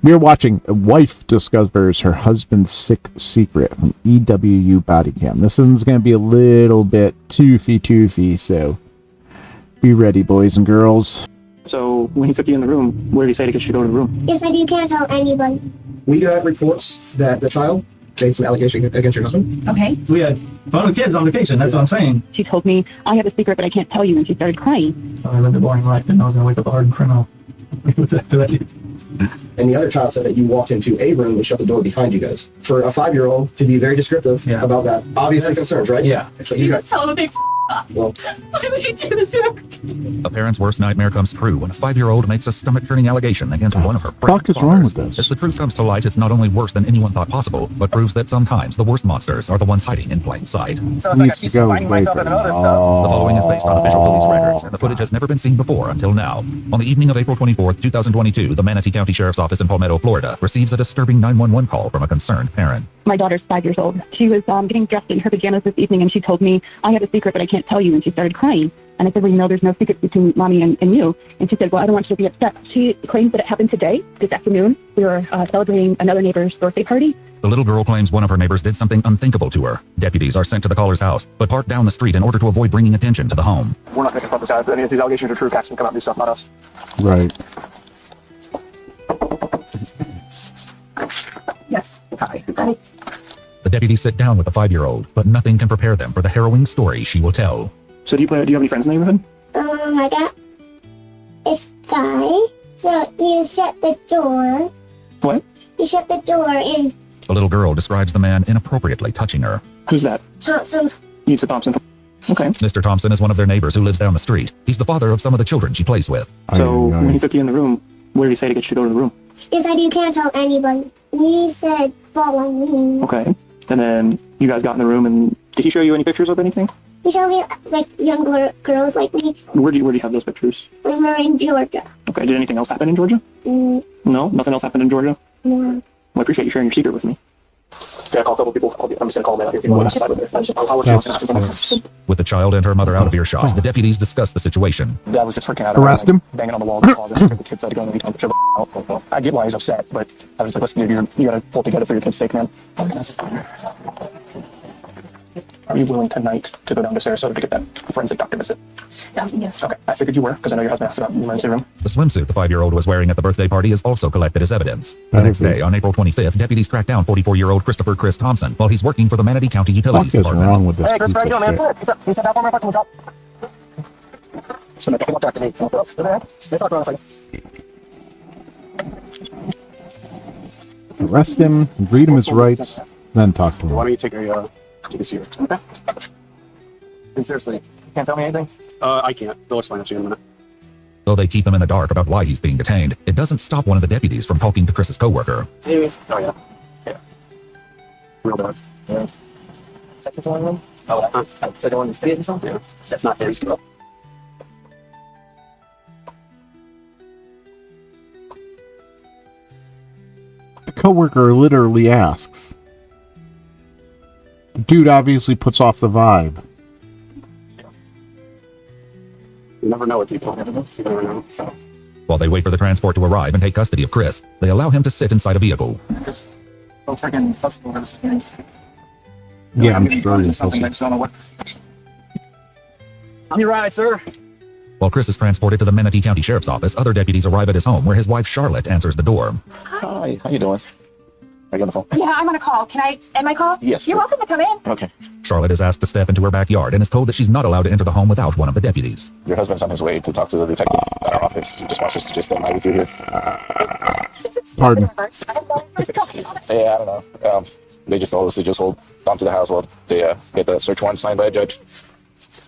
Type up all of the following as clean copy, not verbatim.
We're watching a wife discovers her husband's sick secret from EWU Bodycam. This one's going to be a little bit toofy, so be ready, boys and girls. So when he took you in the room, where did he say to get you to go to the room? He said you can't tell anybody. We got reports that the child made some allegations against your husband. Okay. We had fun with kids on vacation, that's what I'm saying. She told me, I have a secret, but I can't tell you, and she started crying. I lived a boring life, and I was going to wake up a hardened criminal. And the other child said that you walked into a room and shut the door behind you guys. For a 5-year-old to be very descriptive about that, obviously concerns, right? Yeah. So you guys Tell him a big up. well, Why would he do this to her? A parent's worst nightmare comes true when a 5-year-old makes a stomach-churning allegation against one of her What is wrong with this? As the truth comes to light, it's not only worse than anyone thought possible, but proves that sometimes the worst monsters are the ones hiding in plain sight. So it's like I keep finding myself in all this stuff. The following is based on official police records, and the footage has never been seen before until now. On the evening of April 24th, 2022, the Manatee County Sheriff's Office in Palmetto, Florida, receives a disturbing 911 call from a concerned parent. My daughter's 5 years old. She was getting dressed in her pajamas this evening, and she told me, I have a secret, but I can't tell you, and she started crying. And I said, well, you know, there's no secret between mommy and you. And she said, well, I don't want you to be upset. She claims that it happened today, this afternoon. We were celebrating another neighbor's birthday party. The little girl claims one of her neighbors did something unthinkable to her. Deputies are sent to the caller's house, but park down the street in order to avoid bringing attention to the home. We're not going to confront this out. If any of these allegations are true, Cax can come out and do stuff, not us. Right. Yes. Hi. Hi. The deputies sit down with the 5-year-old, but nothing can prepare them for the harrowing story she will tell. So do you have any friends in the neighborhood? I got this guy. So he shut the door. What? He shut the door and The little girl describes the man inappropriately touching her. Who's that? Thompson's. You said Thompson. Okay. Mr. Thompson is one of their neighbors who lives down the street. He's the father of some of the children she plays with. So when he took you in the room, where did he say to get you to go to the room? He said you can't tell anybody. He said follow me. Okay. And then you guys got in the room, and did he show you any pictures of anything? He showed me like young girls like me. Where do you have those pictures? We were in Georgia. Okay. Did anything else happen in Georgia? No? Nothing else happened in Georgia? No. Well, I appreciate you sharing your secret with me. Okay, I'll call a couple people. I'm just going to call them out here. People on the side with it. I'll let you know what's going to happen. With the child and her mother out of earshot, the deputies discuss the situation. I was just freaking out. Arrest him? Banging on the wall in the closet. The kids had to go and eat each other out. I get why he's upset, but I was like, listen, dude, you got to pull together for your kid's sake, man. Are you willing tonight to go down to Sarasota to get that forensic doctor visit? Yes. Okay, I figured you were, because I know your husband asked about the emergency room. The swimsuit the 5-year-old was wearing at the birthday party is also collected as evidence. The next day, on April 25th, deputies track down 44-year-old Christopher Chris Thompson while he's working for the Manatee County Utilities What is Department. wrong with this Hey, Chris, piece how you of doing, man? shit? What's up? Can you sit down for me? What's up? So, I can walk back to Nate. What else? Stay talk around a second. Arrest him, read him his rights, then talk to Why him. don't you take a seat? Okay. And seriously, you can't tell me anything? I can't. They'll explain it to you in a minute. Though they keep him in the dark about why he's being detained, it doesn't stop one of the deputies from talking to Chris's coworker. Serious? Oh, yeah. Yeah. Real bad. Yeah. Sex in someone's room? Oh, so the one who's hitting something? Yeah. That's not his. The coworker literally asks. The dude obviously puts off the vibe. You never know what people have. You never know. So. While they wait for the transport to arrive and take custody of Chris, they allow him to sit inside a vehicle. Just so freaking customers. Yeah, I'm sure he's something. I just don't know what. On your ride, sir. While Chris is transported to the Manatee County Sheriff's Office, other deputies arrive at his home where his wife Charlotte answers the door. Hi, how you doing? Are you on the phone? Yeah, I'm on a call. Can I end my call? Yes. You're welcome to come in. Okay. Charlotte is asked to step into her backyard and is told that she's not allowed to enter the home without one of the deputies. Your husband's on his way to talk to the detective at our office. He just wants us to just stay with you here. Pardon. Yeah, I don't know. They just told us to just hold on to the house while they get the search warrant signed by a judge.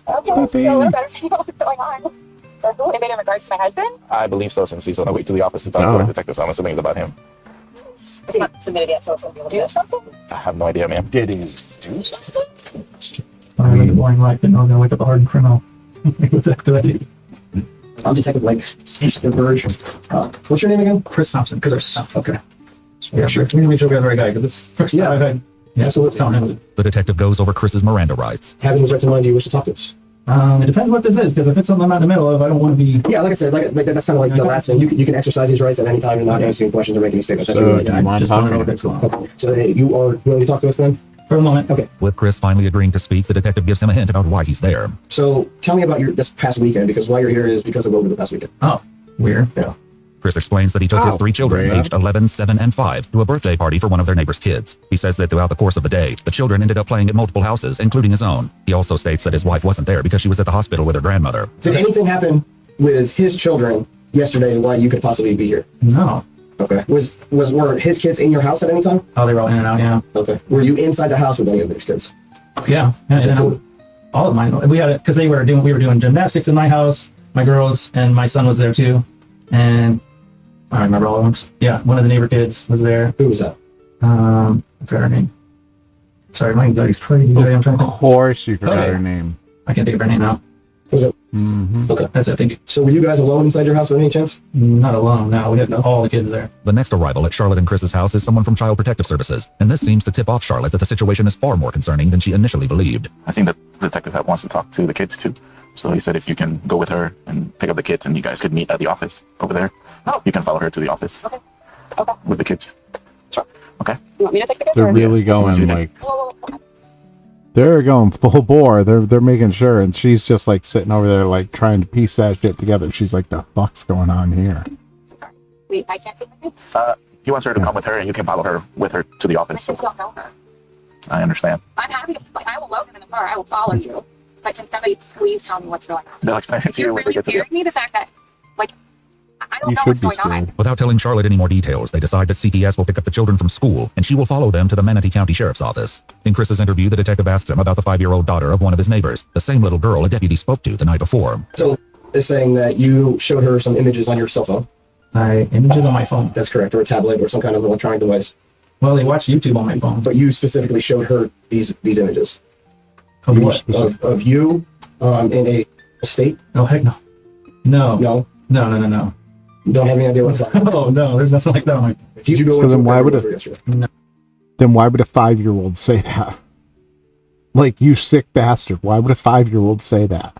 Okay, so what about everything else that's going on? Is it in regards to my husband? I believe so, since he's on the way to the office to talk to the detective, so I'm assuming it's about him. Is he not submitted yet, so it's going to be able to do something? I have no idea, ma'am. did he do something? I lived a boring life, and I was going to wake up a hardened criminal. I'm Detective Blake. The version. What's your name again? Chris Thompson. Chris. Okay. Yeah, sure. We need to make sure we have the right guy, because this first time I Absolutely. telling him. The detective goes over Chris's Miranda rights. Having his right to mind, do you wish to talk to us? It depends what this is, because if it's something I'm not in the middle of, I don't want to be. Yeah, like I said, like that's kind of like the last thing. You can exercise these rights at any time and not answering questions or making any statements. That's So, really do you mind talking? okay. So you are willing to talk to us then? For the moment. Okay. With Chris finally agreeing to speak, the detective gives him a hint about why he's there. So tell me about this past weekend, because why you're here is because of over the past weekend. Oh, weird. Yeah. Chris explains that he took his 3 children, aged 11, 7, and 5, to a birthday party for one of their neighbor's kids. He says that throughout the course of the day, the children ended up playing at multiple houses, including his own. He also states that his wife wasn't there because she was at the hospital with her grandmother. Did anything happen with his children yesterday why you could possibly be here? No. Okay. Were his kids in your house at any time? Oh, they were all in and out, yeah. Okay. Were you inside the house with any of his kids? Yeah. And all of mine. We had it because we were doing gymnastics in my house, my girls, and my son was there too. And I remember all of them. Yeah, one of the neighbor kids was there. Who was that? I forgot her name. Sorry, my anxiety's crazy today. I'm trying to Of course you forgot her name. I can't think of her name now. Was it? Mm-hmm. Okay. That's it. Thank you. So were you guys alone inside your house by any chance? Not alone. No, we had all the kids there. The next arrival at Charlotte and Chris's house is someone from Child Protective Services, and this seems to tip off Charlotte that the situation is far more concerning than she initially believed. I think that the detective wants to talk to the kids too. So he said if you can go with her and pick up the kids and you guys could meet at the office over there. Oh. You can follow her to the office. Okay. Okay. With the kids. Sure. Okay. You want me to take the kids? They're or- really going like Whoa. they're going full bore. They're making sure, and she's just like sitting over there like trying to piece that shit together. She's like, the fuck's going on here? Sorry. Wait, I can't take the kids? He wants her to come with her and you can follow her with her to the My office. kids don't know her. I understand. I'm happy to, I will load them in the car. I will follow you. But can somebody please tell me what's going on? They'll explain it to you You're when they really get to the scaring me, the fact that, like, I don't You know should what's be going on. scared. Without telling Charlotte any more details, they decide that CPS will pick up the children from school, and she will follow them to the Manatee County Sheriff's Office. In Chris's interview, the detective asks him about the 5-year-old daughter of one of his neighbors, the same little girl a deputy spoke to the night before. So it's saying that you showed her some images on your cell phone. I imaged it on my phone. That's correct, or a tablet or some kind of electronic device. Well, they watch YouTube on my phone. But you specifically showed her these images Of what? of you in a state. Oh, heck no. No. No, No. don't have any idea what I'm talking about. Oh, no, there's nothing like that on my Did you go So into then a why would bedroom it- with her yesterday? Then why would a 5-year-old say that? Like, you sick bastard. Why would a 5-year-old say that?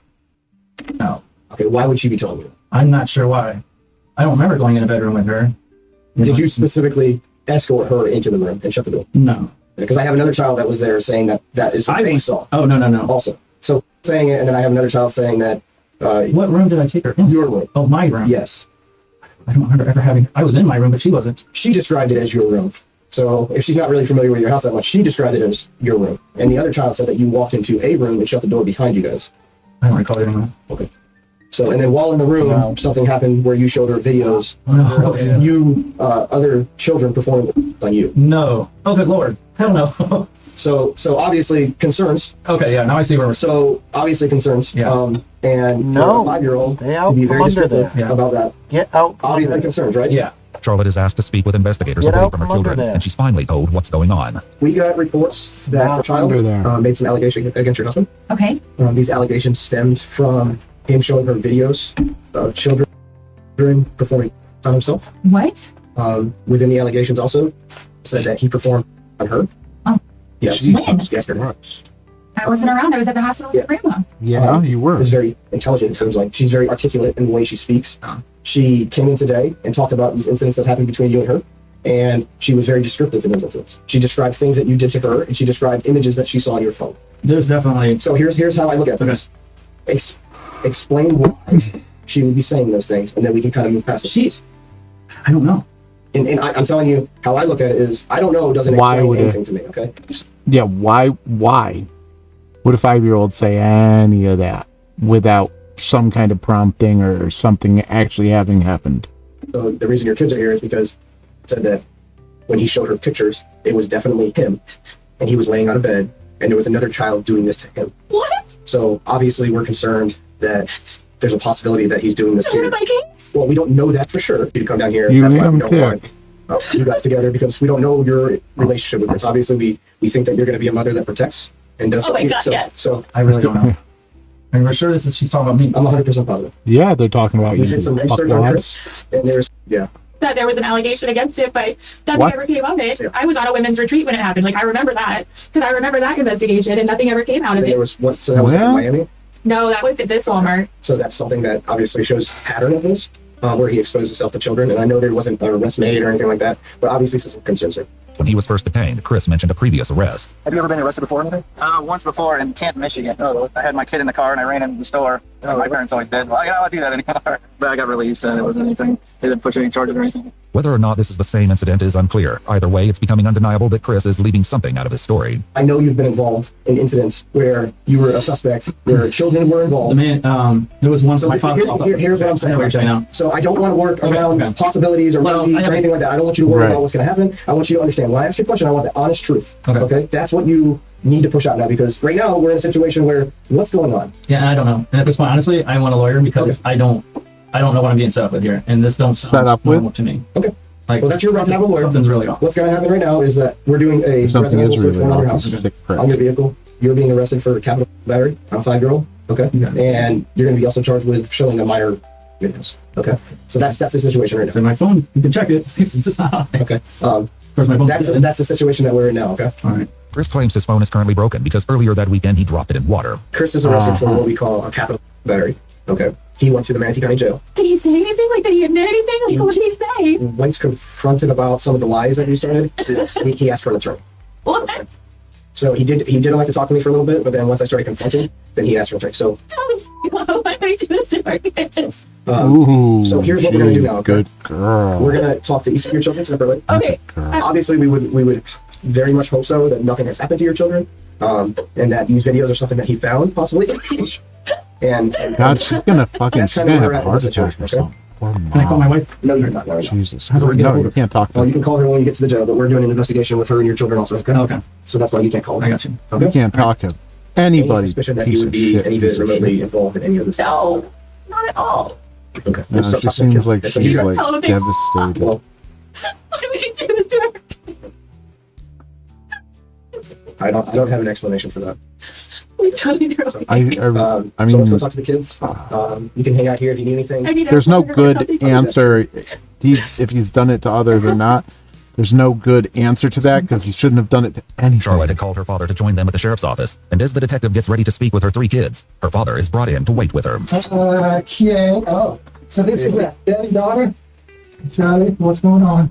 No. Okay, why would she be telling you that? I'm not sure why. I don't remember going in a bedroom with her. Did you specifically escort her into the room and shut the door? No. Because I have another child that was there saying that is what they saw Oh, no. also. So saying it, and then I have another child saying that What room did I take her in? your room. Oh, my room. Yes. I don't remember ever having. I was in my room, but she wasn't. She described it as your room. So if she's not really familiar with your house that much, she described it as your room. And the other child said that you walked into a room and shut the door behind you guys. I don't recall it anymore. Okay. So, and then while in the room, something happened where you showed her videos of yeah. you, other children performing on you. No. Oh, good lord. Hell no. So obviously concerns. Okay, yeah, now I see where we're. So obviously concerns. Yeah. And No, for a 5-year-old stay out to be from very under descriptive there. Yeah. about that. Get out. from Obviously under concerns, right? Yeah. Charlotte is asked to speak with investigators Get away out from her from under children, there. and she's finally told what's going on. We got reports that the child under there. made some allegations against your husband. Okay. These allegations stemmed from him showing her videos of children performing on himself. What? Within the allegations also said that he performed on her. Oh. Yes. Jesus Yes. Christ. I wasn't around. I was at the hospital with grandma. Yeah, you were. Is very intelligent, it seems like. She's very articulate in the way she speaks. She came in today and talked about these incidents that happened between you and her, and she was very descriptive in those incidents. She described things that you did to her, and she described images that she saw on your phone. There's definitely. So here's how I look at things. Explain why she would be saying those things, and then we can kind of move past it. I don't know. And I'm telling you, how I look at it is, I don't know doesn't Why explain would anything to me, okay? Yeah, why would a 5-year-old say any of that without some kind of prompting or something actually having happened? So the reason your kids are here is because he said that when he showed her pictures, it was definitely him, and he was laying on a bed, and there was another child doing this to him. What? So obviously we're concerned that there's a possibility that he's doing this to One you. of my kids? Well, we don't know that for sure. You to come down here. You That's why we and don't him want you guys together, because we don't know your relationship with her. So obviously we think that you're going to be a mother that protects and does. Oh my God, so, yes. So I really don't know. And we're sure she's talking about me. I'm 100% positive. Yeah, they're talking about We you. did some research on Chris, and there's That there was an allegation against it, but nothing What? ever came of it. Yeah. I was on a women's retreat when it happened. Like, I remember that. Because I remember that investigation and nothing ever came out of and there it. was what? So that was in Well- Miami. No, that was at this Walmart. So that's something that obviously shows a pattern of this, where he exposed himself to children. And I know there wasn't an arrest made or anything like that, but obviously this concerns him. When he was first detained, Chris mentioned a previous arrest. Have you ever been arrested before or anything? Once before in Canton, Michigan. Oh, I had my kid in the car and I ran into the store. My parents always did. Well, I don't do that anymore. But I got released and it wasn't anything. They didn't put you in charges or anything. Whether or not this is the same incident is unclear. Either way, it's becoming undeniable that Chris is leaving something out of his story. I know you've been involved in incidents where you were a suspect, where children were involved. The man, there was once my father. Here's what I'm saying. Which I know. So I don't want to work around possibilities or maybes or anything like that. I don't want you to worry about what's going to happen. I want you to understand. When I ask you a question, I want the honest truth. Okay? That's what you need to push out now, because right now we're in a situation where what's going on? Yeah, I don't know. And at this point, honestly, I want a lawyer because I don't know what I'm being set up with here, and this don't sound normal to me. Okay. Like, well, that's your right to have a lawyer. Something's really off. What's going to happen right now is that we're doing a residential search warrant on your house, on your vehicle. You're being arrested for capital battery on a 5-year-old. Okay. And you're going to be also charged with showing a minor videos. Okay. So that's the situation right now. So my phone, you can check it. Okay. My phone that's the situation that we're in now. Okay. All right. Chris claims his phone is currently broken because earlier that weekend he dropped it in water. Chris is arrested for what we call a capital battery. Okay. He went to the Manatee County Jail. Did he say anything? Like, did he admit anything? Like, what did he say? When confronted about some of the lies that he started, he asked for an attorney. What? So he did like to talk to me for a little bit, but then once I started confronting, then he asked for an attorney. So why would he do this to our kids? So here's what we're gonna do now. Okay? Good girl. We're gonna talk to each of your children separately. Okay. Obviously, we would very much hope so that nothing has happened to your children, and that these videos are something that he found possibly. and God, she's gonna fucking that's kind of where we're have a at heart with the attack situation, or something. Poor Can I call mom. my wife? No, you're not. No, Jesus. That's what we're No, doing. you can't talk to Well, her. you can call her when you get to the jail, but we're doing an investigation with her and your children also. Okay. Okay. So that's why you can't call her. I got you. Okay. You can't talk to Any anybody. suspicion that Piece you would of be shit, any piece bit of remotely shit. involved in any of this. No, not at all. Okay. No, Stop she talking to seems the like kid. she's like Tell him things. devastated. Well, Why would he do this to her? I don't have an explanation for that. Please tell me through. I So mean, let's go talk to the kids. You can hang out here if you need anything. I need there's no a- good answer. If he's done it to others or not. There's no good answer to that because he shouldn't have done it to anyone. Charlotte had called her father to join them at the sheriff's office, and as the detective gets ready to speak with her 3 kids, her father is brought in to wait with her. Okay. Oh, so this is Daddy's daughter? Charlie, what's going on?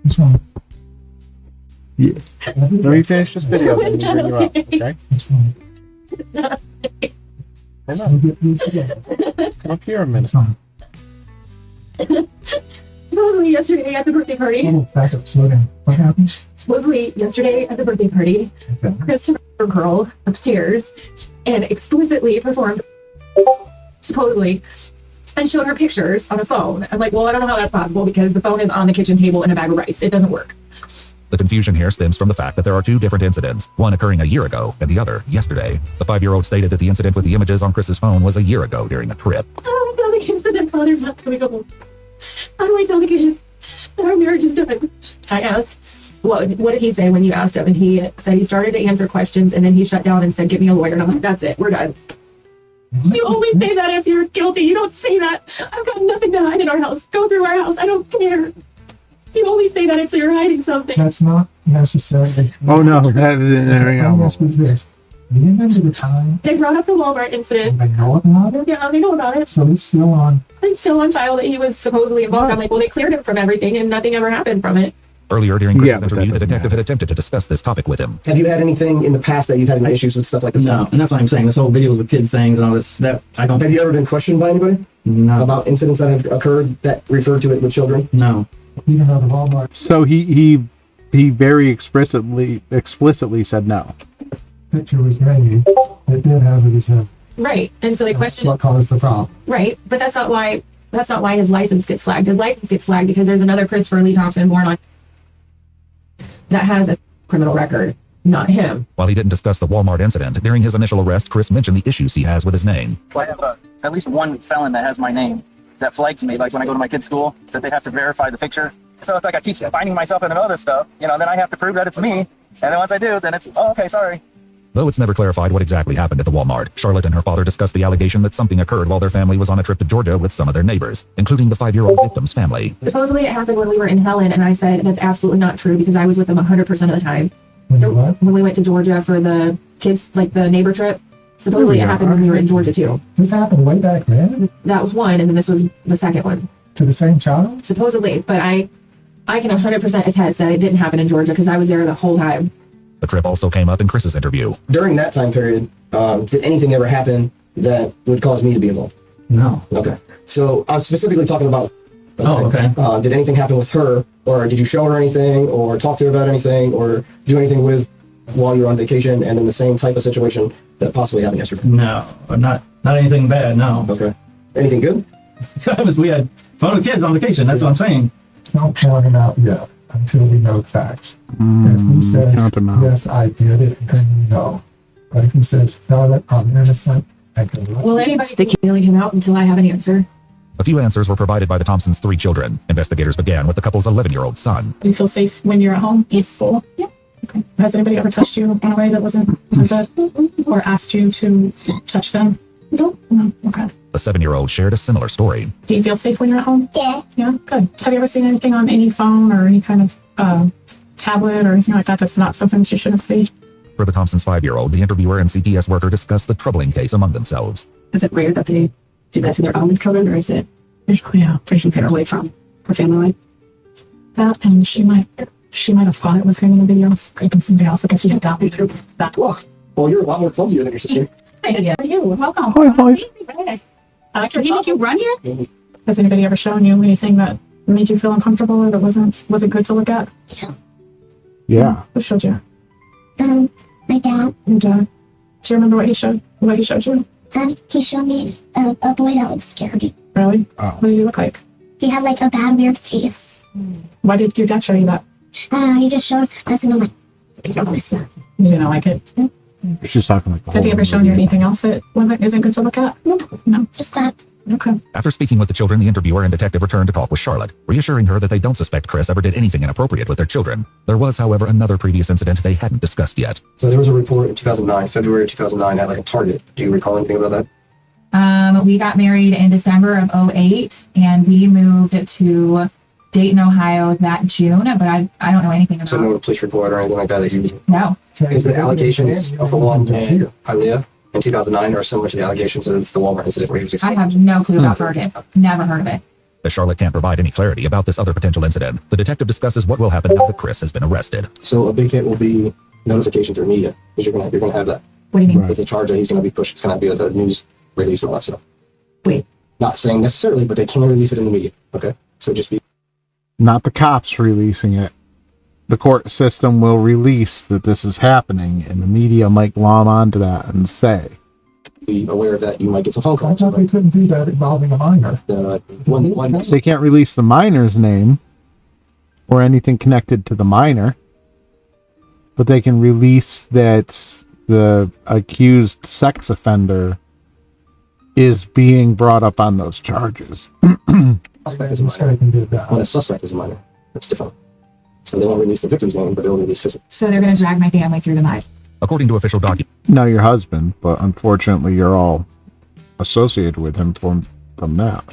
What's wrong? Yeah. Let me finish this video. Then we'll bring you up, okay? What's wrong? Hold We'll on. get through together. Come up here a minute. What's wrong? Supposedly yesterday at the birthday party. Oh, back up, slow down. What happened? Supposedly yesterday at the birthday party, Okay. Chris took a girl upstairs and explicitly performed, supposedly, and showed her pictures on a phone. I'm like, well, I don't know how that's possible because the phone is on the kitchen table in a bag of rice. It doesn't work. The confusion here stems from the fact that there are 2 different incidents, one occurring a year ago and the other yesterday. The 5-year-old stated that the incident with the images on Chris's phone was a year ago during a trip. How do I tell the kids that their father's not coming home? How do I tell the kids that our marriage is done? I asked, what did he say when you asked him? And he said he started to answer questions and then he shut down and said, get me a lawyer. And I'm like, that's it, we're done. You always say that if you're guilty. You don't say that. I've got nothing to hide in our house. Go through our house. I don't care. You always say that if you're hiding something. That's not necessary. Oh no, there we Let me go. ask you this. You remember the time? They brought up the Walmart incident. They know about it? Yeah, they know about it. So it's still on. It's still on file that he was supposedly involved. I'm like, well, they cleared him from everything and nothing ever happened from it. Earlier during Chris's Yeah, but that interview, the doesn't detective had attempted to discuss this topic with him. Have you had anything in the past that you've had any issues with stuff like this? No, and that's what I'm saying. This whole videos with kids things and all this, that I don't. Have you ever been questioned by anybody No. about incidents that have occurred that refer to it with children? No. Even though the Walmart So he very explicitly said no. picture was grainy, it did have a resemblance. Right. And so they That's questioned. what caused the problem. Right, but that's not why his license gets flagged. His license gets flagged because there's another Christopher Lee Thompson born on that has a criminal record, not him. While he didn't discuss the Walmart incident, during his initial arrest, Chris mentioned the issues he has with his name. I have at least one felon that has my name that flags me, like when I go to my kid's school, that they have to verify the picture. So it's like I keep finding myself in all this stuff, then I have to prove that it's me. And then once I do, then it's, oh, okay, sorry. Though it's never clarified what exactly happened at the Walmart, Charlotte and her father discussed the allegation that something occurred while their family was on a trip to Georgia with some of their neighbors, including the 5-year-old victim's family. Supposedly it happened when we were in Helen, and I said that's absolutely not true because I was with them 100% of the time. When you what? When we went to Georgia for the kids, like the neighbor trip, Supposedly it happened when we were in Georgia too. This happened way back then That was one, and then this was the second one. to the same child? Supposedly, but I can 100% attest that it didn't happen in Georgia because I was there the whole time. The trip also came up in Chris's interview. During that time period, did anything ever happen that would cause me to be involved? No. Okay. So I was specifically talking about. Oh, okay. Did anything happen with her, or did you show her anything, or talk to her about anything, or do anything with while you were on vacation, and then the same type of situation that possibly happened yesterday? No, not anything bad. No. Okay. Anything good? We had fun with kids on vacation. That's what I'm saying. Don't count him out yet until we know facts. If he says, count him out. yes, I did it, then you know. But if he says, Charlotte, I'm innocent, and can let Will anybody stick feeling him out until I have an answer? A few answers were provided by the Thompsons' 3 children. Investigators began with the couple's 11-year-old son. Do you feel safe when you're at home in school? Yeah. Okay. Has anybody ever touched you in a way that wasn't good? Or asked you to touch them? Nope. No. Okay. The 7-year-old shared a similar story. Do you feel safe when you're at home? Yeah. Yeah. Good. Have you ever seen anything on any phone or any kind of tablet or anything like that that's not something that you shouldn't see? For the Thompsons' 5-year-old, the interviewer and CPS worker discussed the troubling case among themselves. Is it rare that they do that to their own children, or is it usually pretty far away from her family life? That, and she might have thought it was him in the videos, creeping somebody else because she had got me through that. Well, you're a lot more clumsier than your sister. Hey, how are you? Welcome. Hi. Did he make you run here? Has anybody ever shown you anything that made you feel uncomfortable or that wasn't good to look at? Yeah. Who showed you? My dad. Your dad. Do you remember what he showed you? He showed me a boy that looked scary. Really? Oh. What did he look like? He had like a bad, weird face. Why did your dad show you that? I don't know. He just showed us, and I'm like, I don't want to see that. You didn't like it? She's talking like. Has he ever shown you anything else that isn't good to look at? No. Just that. Okay. After speaking with the children, the interviewer and detective returned to talk with Charlotte, reassuring her that they don't suspect Chris ever did anything inappropriate with their children. There was, however, another previous incident they hadn't discussed yet. So there was a report in 2009, February 2009, at like a Target. Do you recall anything about that? We got married in December of 2008, and we moved to Dayton, Ohio that June, but I don't know anything about it. So no police report or anything like that you... No. Because the allegations of the one in Hialeah in 2009 are similar to the allegations of the Walmart incident where he was I exposed. have no clue about Target. Never heard of it. As Charlotte can't provide any clarity about this other potential incident, the detective discusses what will happen now that Chris has been arrested. So a big hit will be notification through media, because you're gonna have that. What do you mean? With the charge that he's gonna be pushed, it's gonna be like a news release and all that stuff. Wait. Not saying necessarily, but they can release it in the media. Okay, so just be Not the cops releasing it. The court system will release that this is happening, and the media might glom onto that and say, aware of that. You might get some phone I calls. thought they couldn't do that involving a minor. One they can't release the minor's name or anything connected to the minor, but they can release that the accused sex offender is being brought up on those charges. suspect is a minor. When a suspect is a minor, that's different. So they won't release the victim's name, but they'll release his. So they're going to drag my family through the mud. According to official documents, Now your husband, but unfortunately you're all associated with him from that.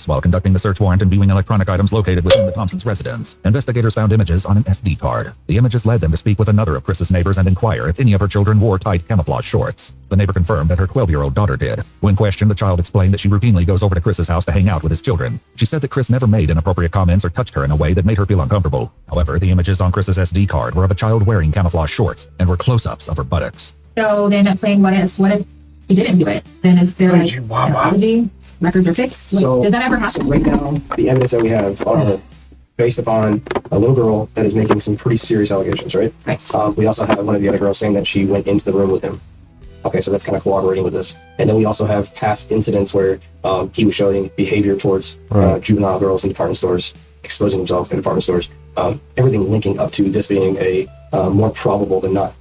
while conducting the search warrant and viewing electronic items located within the Thompsons' residence, investigators found images on an SD card. The images led them to speak with another of Chris's neighbors and inquire if any of her children wore tight camouflage shorts. The neighbor confirmed that her 12-year-old daughter did. When questioned, the child explained that she routinely goes over to Chris's house to hang out with his children. She said that Chris never made inappropriate comments or touched her in a way that made her feel uncomfortable. However, the images on Chris's SD card were of a child wearing camouflage shorts and were close-ups of her buttocks. So they end up playing what if he didn't do it? Then is there like an apology? Records are fixed? Like, So, does that ever happen? So right now, the evidence that we have are based upon a little girl that is making some pretty serious allegations, right? Right. We also have one of the other girls saying that she went into the room with him. Okay, so that's kind of corroborating with this. And then we also have past incidents where he was showing behavior towards juvenile girls in department stores, exposing himself in department stores. Everything linking up to this being a more probable than not.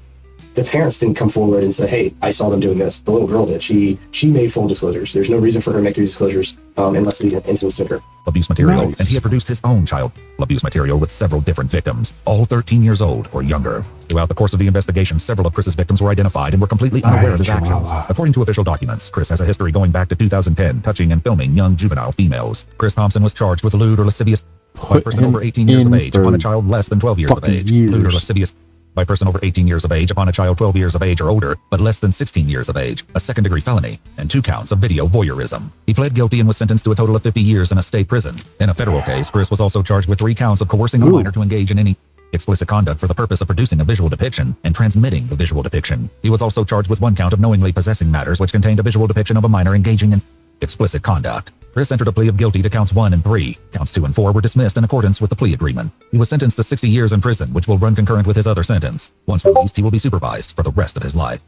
The parents didn't come forward and say, hey, I saw them doing this. The little girl did. She made full disclosures. There's no reason for her to make these disclosures unless the incidents occur. Abuse material, and he had produced his own child abuse material with several different victims, all 13 years old or younger. Throughout the course of the investigation, several of Chris's victims were identified and were completely unaware of his actions. According to official documents, Chris has a history going back to 2010, touching and filming young juvenile females. Chris Thompson was charged with lewd or lascivious by a person over 18 years of age upon a child less than 12 years of age. Lewd or lascivious by a person over 18 years of age upon a child 12 years of age or older, but less than 16 years of age, a second-degree felony, and 2 counts of video voyeurism. He pled guilty and was sentenced to a total of 50 years in a state prison. In a federal case, Chris was also charged with 3 counts of coercing a minor to engage in any explicit conduct for the purpose of producing a visual depiction and transmitting the visual depiction. He was also charged with 1 count of knowingly possessing matters which contained a visual depiction of a minor engaging in explicit conduct. Chris entered a plea of guilty to counts 1 and 3. Counts 2 and 4 were dismissed in accordance with the plea agreement. He was sentenced to 60 years in prison, which will run concurrent with his other sentence. Once released, he will be supervised for the rest of his life.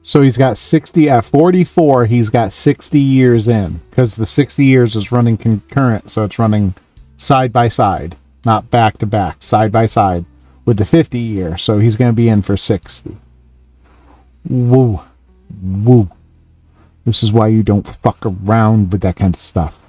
So he's got 60, at 44, he's got 60 years in, because the 60 years is running concurrent, so it's running side by side, not back to back, side by side, with the 50 year, so he's going to be in for 60. Woo. Woo. This is why you don't fuck around with that kind of stuff.